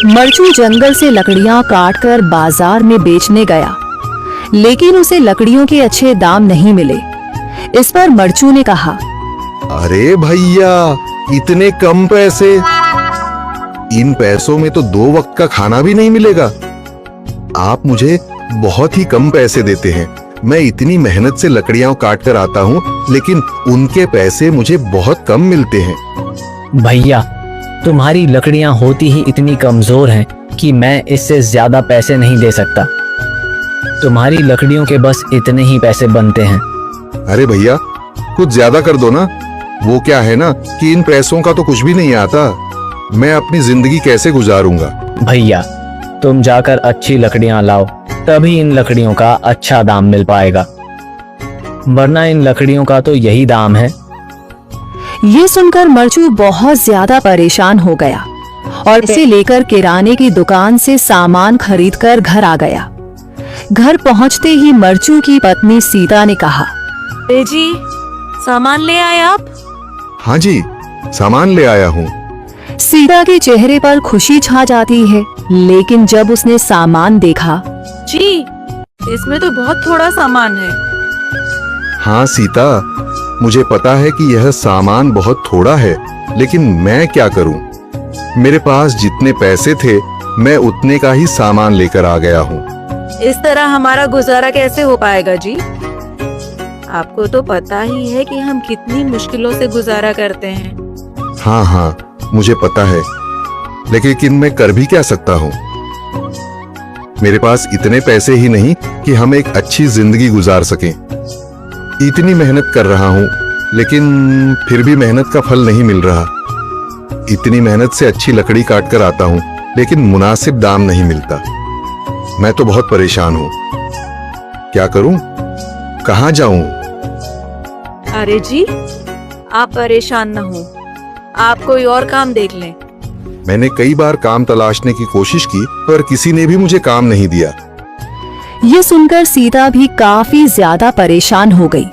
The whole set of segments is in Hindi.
मरचू जंगल से लकड़ियां काटकर बाजार में बेचने गया, लेकिन उसे लकड़ियों के अच्छे दाम नहीं मिले। इस पर मरचू ने कहा, अरे भैया, इतने कम पैसे, इन पैसों में तो 2 वक्त का खाना भी नहीं मिलेगा। आप मुझे बहुत ही कम पैसे देते हैं। मैं इतनी मेहनत से लकड़ियां काट कर आता हूँ, लेकिन उनके पैसे मुझे बहुत कम मिलते हैं। भैया, तुम्हारी लकड़ियां होती ही इतनी कमजोर हैं कि मैं इससे ज्यादा पैसे नहीं दे सकता। तुम्हारी लकड़ियों के बस इतने ही पैसे बनते हैं। अरे भैया, कुछ ज्यादा कर दो ना। वो क्या है ना कि इन पैसों का तो कुछ भी नहीं आता। मैं अपनी जिंदगी कैसे गुजारूंगा। भैया, तुम जाकर अच्छी लकड़ियां लाओ, तभी इन लकड़ियों का अच्छा दाम मिल पाएगा, वरना इन लकड़ियों का तो यही दाम है। ये सुनकर मरचू बहुत ज्यादा परेशान हो गया और इसे लेकर किराने की दुकान से सामान खरीदकर घर आ गया। घर पहुंचते ही मरचू की पत्नी सीता ने कहा, जी, सामान ले आए आप? हाँ जी, सामान ले आया हूँ। सीता के चेहरे पर खुशी छा जाती है, लेकिन जब उसने सामान देखा, जी, इसमें तो बहुत थोड़ा सामान है। हाँ सीता, मुझे पता है कि यह सामान बहुत थोड़ा है, लेकिन मैं क्या करूं? मेरे पास जितने पैसे थे, मैं उतने का ही सामान लेकर आ गया हूँ। इस तरह हमारा गुजारा कैसे हो पाएगा जी? आपको तो पता ही है कि हम कितनी मुश्किलों से गुजारा करते हैं। हाँ हाँ, मुझे पता है, लेकिन मैं कर भी क्या सकता हूँ? मेरे पास इतने पैसे ही नहीं कि हम एक अच्छी जिंदगी गुजार सकें। इतनी मेहनत कर रहा हूँ, लेकिन फिर भी मेहनत का फल नहीं मिल रहा। इतनी मेहनत से अच्छी लकड़ी काट कर आता हूँ, लेकिन मुनासिब दाम नहीं मिलता। मैं तो बहुत परेशान हूँ। क्या करूँ? कहाँ जाऊँ? अरे जी, आप परेशान न हो, आप कोई और काम देख लें। मैंने कई बार काम तलाशने की कोशिश की, पर किसी ने भी मुझे काम नहीं दिया। ये सुनकर सीता भी काफी ज्यादा परेशान हो गई।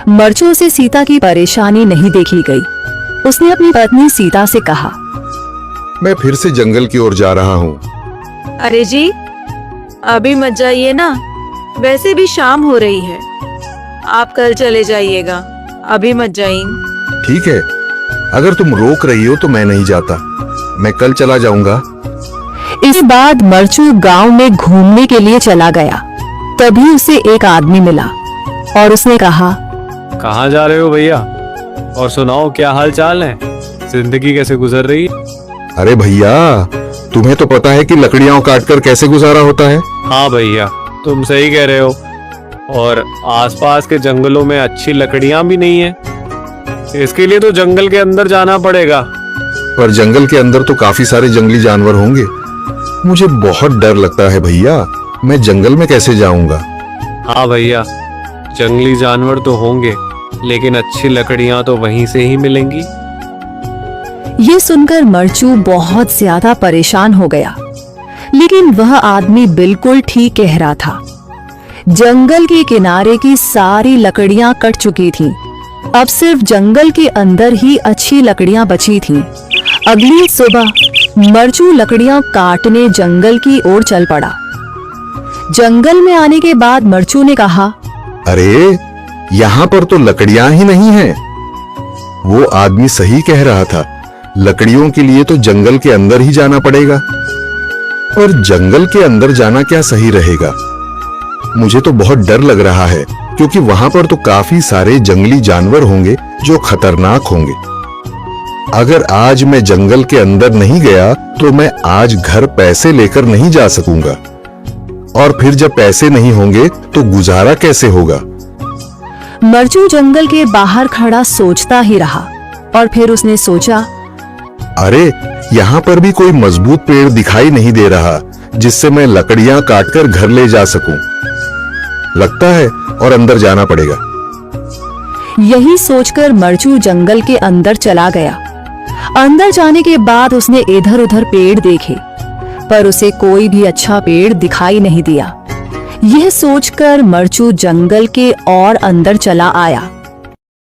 मरचू से सीता की परेशानी नहीं देखी गई। उसने अपनी पत्नी सीता से कहा, मैं फिर से जंगल की ओर जा रहा हूँ। अरे जी, अभी मत जाइए ना, वैसे भी शाम हो रही है। आप कल चले जाइएगा, अभी मत जाइए। ठीक है, अगर तुम रोक रही हो तो मैं नहीं जाता। मैं कल चला जाऊंगा। इसके बाद मरचू गांव में घूमने के लिए चला गया। तभी उसे एक आदमी मिला और उसने कहा, कहाँ जा रहे हो भैया? और सुनाओ, क्या हाल चाल है? जिंदगी कैसे गुजर रही है? अरे भैया, तुम्हें तो पता है कि लकड़ियां काटकर कैसे गुजारा होता है। हाँ भैया, तुम सही कह रहे हो। और आसपास के जंगलों में अच्छी लकड़ियां भी नहीं है। इसके लिए तो जंगल के अंदर जाना पड़ेगा। पर जंगल के अंदर तो काफी सारे जंगली जानवर होंगे। मुझे बहुत डर लगता है भैया, मैं जंगल में कैसे जाऊंगा? हाँ भैया, जंगली जानवर तो होंगे, लेकिन अच्छी लकड़ियां तो वहीं से ही मिलेंगी। ये सुनकर मरचू बहुत ज्यादा परेशान हो गया, लेकिन वह आदमी बिल्कुल ठीक कह रहा था। जंगल के किनारे की सारी लकड़ियां कट चुकी थीं। अब सिर्फ जंगल के अंदर ही अच्छी लकड़ियां बची थीं। अगली सुबह मरचू लकड़ियां काटने जंगल की ओर चल पड़ा। जंगल में आने के बाद मरचू ने कहा, अरे, यहाँ पर तो लकड़ियां ही नहीं हैं। वो आदमी सही कह रहा था, लकड़ियों के लिए तो जंगल के अंदर ही जाना पड़ेगा। और जंगल के अंदर जाना क्या सही रहेगा? मुझे तो बहुत डर लग रहा है, क्योंकि वहां पर तो काफी सारे जंगली जानवर होंगे जो खतरनाक होंगे। अगर आज मैं जंगल के अंदर नहीं गया तो मैं आज घर पैसे लेकर नहीं जा सकूंगा, और फिर जब पैसे नहीं होंगे तो गुजारा कैसे होगा? मरचू जंगल के बाहर खड़ा सोचता ही रहा और फिर उसने सोचा, अरे, यहाँ पर भी कोई मजबूत पेड़ दिखाई नहीं दे रहा जिससे मैं लकड़ियां काटकर घर ले जा सकूं। लगता है और अंदर जाना पड़ेगा। यही सोचकर मरचू जंगल के अंदर चला गया। अंदर जाने के बाद उसने इधर उधर पेड़ देखे, पर उसे कोई भी अच्छा पेड़ दिखाई नहीं दिया। यह सोचकर मरचू जंगल के और अंदर चला आया।